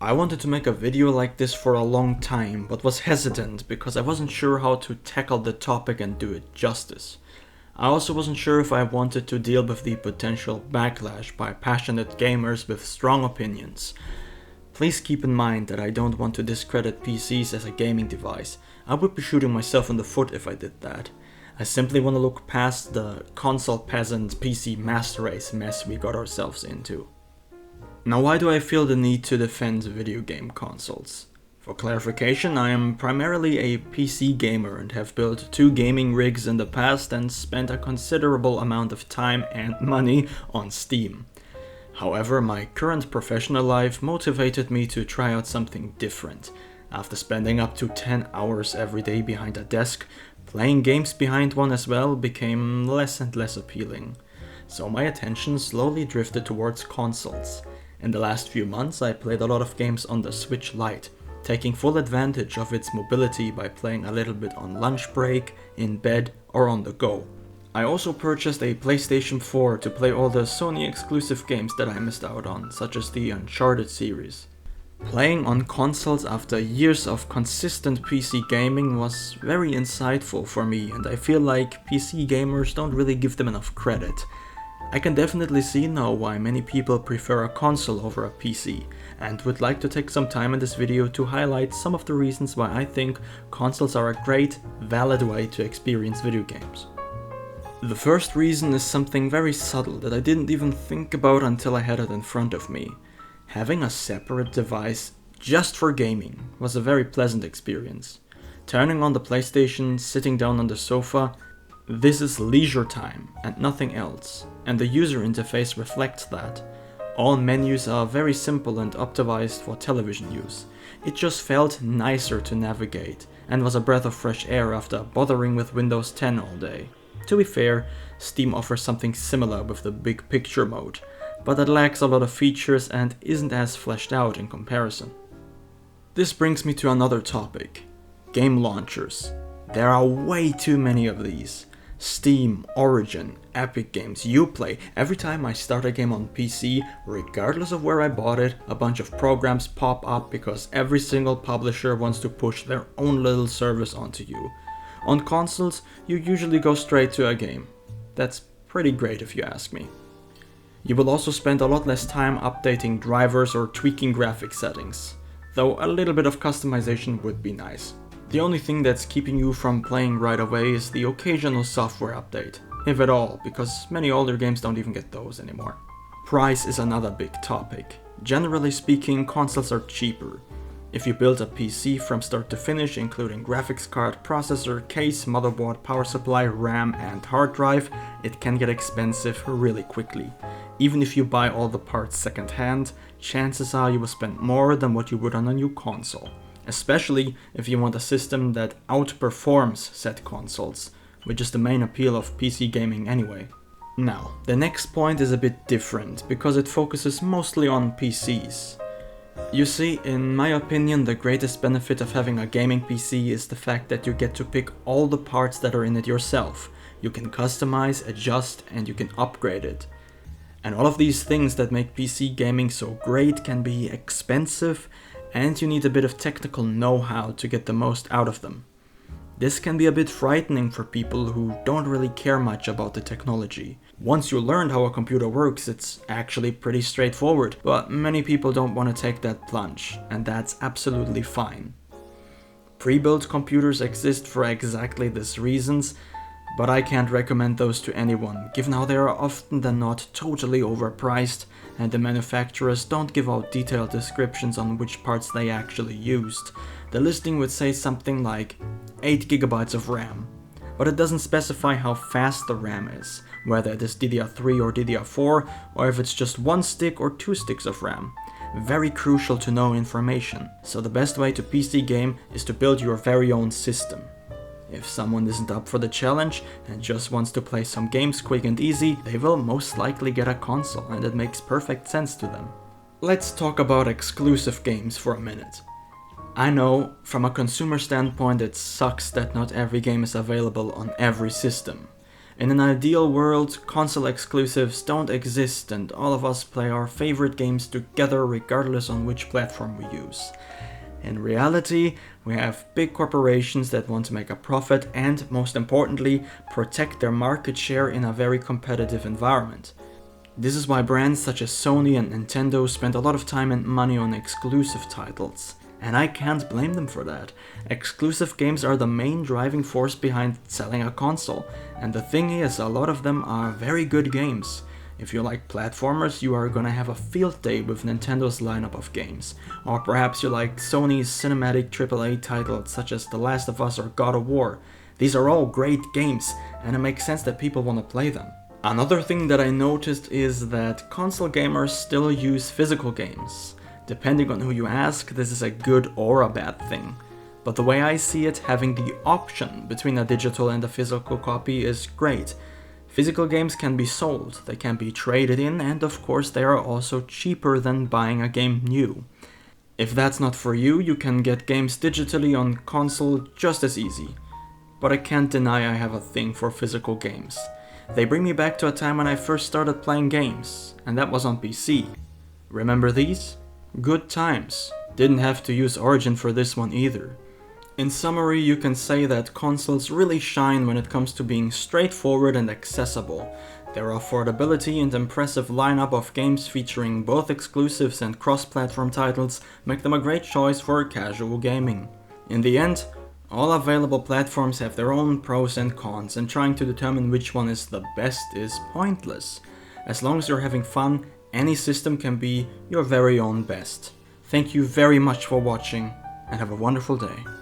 I wanted to make a video like this for a long time, but was hesitant because I wasn't sure how to tackle the topic and do it justice. I also wasn't sure if I wanted to deal with the potential backlash by passionate gamers with strong opinions. Please keep in mind that I don't want to discredit PCs as a gaming device. I would be shooting myself in the foot if I did that. I simply want to look past the console peasant PC master race mess we got ourselves into. Now, why do I feel the need to defend video game consoles? For clarification, I am primarily a PC gamer and have built 2 gaming rigs in the past and spent a considerable amount of time and money on Steam. However, my current professional life motivated me to try out something different. After spending up to 10 hours every day behind a desk, playing games behind one as well became less and less appealing. So my attention slowly drifted towards consoles. In the last few months, I played a lot of games on the Switch Lite, taking full advantage of its mobility by playing a little bit on lunch break, in bed, or on the go. I also purchased a PlayStation 4 to play all the Sony exclusive games that I missed out on, such as the Uncharted series. Playing on consoles after years of consistent PC gaming was very insightful for me, and I feel like PC gamers don't really give them enough credit. I can definitely see now why many people prefer a console over a PC, and would like to take some time in this video to highlight some of the reasons why I think consoles are a great, valid way to experience video games. The first reason is something very subtle that I didn't even think about until I had it in front of me. Having a separate device just for gaming was a very pleasant experience. Turning on the PlayStation, sitting down on the sofa, this is leisure time and nothing else, and the user interface reflects that. All menus are very simple and optimized for television use. It just felt nicer to navigate, and was a breath of fresh air after bothering with Windows 10 all day. To be fair, Steam offers something similar with the big picture mode, but it lacks a lot of features and isn't as fleshed out in comparison. This brings me to another topic: game launchers. There are way too many of these. Steam, Origin, Epic Games, Uplay. Every time I start a game on PC, regardless of where I bought it, a bunch of programs pop up because every single publisher wants to push their own little service onto you. On consoles, you usually go straight to a game. That's pretty great if you ask me. You will also spend a lot less time updating drivers or tweaking graphic settings, though a little bit of customization would be nice. The only thing that's keeping you from playing right away is the occasional software update, if at all, because many older games don't even get those anymore. Price is another big topic. Generally speaking, consoles are cheaper. If you build a PC from start to finish, including graphics card, processor, case, motherboard, power supply, RAM, and hard drive, it can get expensive really quickly. Even if you buy all the parts second-hand, chances are you will spend more than what you would on a new console. Especially if you want a system that outperforms said consoles, which is the main appeal of PC gaming anyway. Now, the next point is a bit different, because it focuses mostly on PCs. You see, in my opinion, the greatest benefit of having a gaming PC is the fact that you get to pick all the parts that are in it yourself. You can customize, adjust, and you can upgrade it. And all of these things that make PC gaming so great can be expensive, and you need a bit of technical know-how to get the most out of them. This can be a bit frightening for people who don't really care much about the technology. Once you learn how a computer works, it's actually pretty straightforward, but many people don't want to take that plunge, and that's absolutely fine. Pre-built computers exist for exactly these reasons, but I can't recommend those to anyone, given how they are often than not totally overpriced, and the manufacturers don't give out detailed descriptions on which parts they actually used. The listing would say something like 8 GB of RAM, but it doesn't specify how fast the RAM is, whether it is DDR3 or DDR4, or if it's just 1 stick or 2 sticks of RAM. Very crucial to know information, so the best way to PC game is to build your very own system. If someone isn't up for the challenge and just wants to play some games quick and easy, they will most likely get a console, and it makes perfect sense to them. Let's talk about exclusive games for a minute. I know, from a consumer standpoint, it sucks that not every game is available on every system. In an ideal world, console exclusives don't exist and all of us play our favorite games together regardless on which platform we use. In reality, we have big corporations that want to make a profit and, most importantly, protect their market share in a very competitive environment. This is why brands such as Sony and Nintendo spend a lot of time and money on exclusive titles. And I can't blame them for that. Exclusive games are the main driving force behind selling a console, and the thing is, a lot of them are very good games. If you like platformers, you are gonna have a field day with Nintendo's lineup of games. Or perhaps you like Sony's cinematic AAA titles such as The Last of Us or God of War. These are all great games, and it makes sense that people want to play them. Another thing that I noticed is that console gamers still use physical games. Depending on who you ask, this is a good or a bad thing. But the way I see it, having the option between a digital and a physical copy is great. Physical games can be sold, they can be traded in, and of course they are also cheaper than buying a game new. If that's not for you, you can get games digitally on console just as easy. But I can't deny I have a thing for physical games. They bring me back to a time when I first started playing games, and that was on PC. Remember these? Good times. Didn't have to use Origin for this one either. In summary, you can say that consoles really shine when it comes to being straightforward and accessible. Their affordability and impressive lineup of games featuring both exclusives and cross-platform titles make them a great choice for casual gaming. In the end, all available platforms have their own pros and cons, and trying to determine which one is the best is pointless. As long as you're having fun, any system can be your very own best. Thank you very much for watching, and have a wonderful day.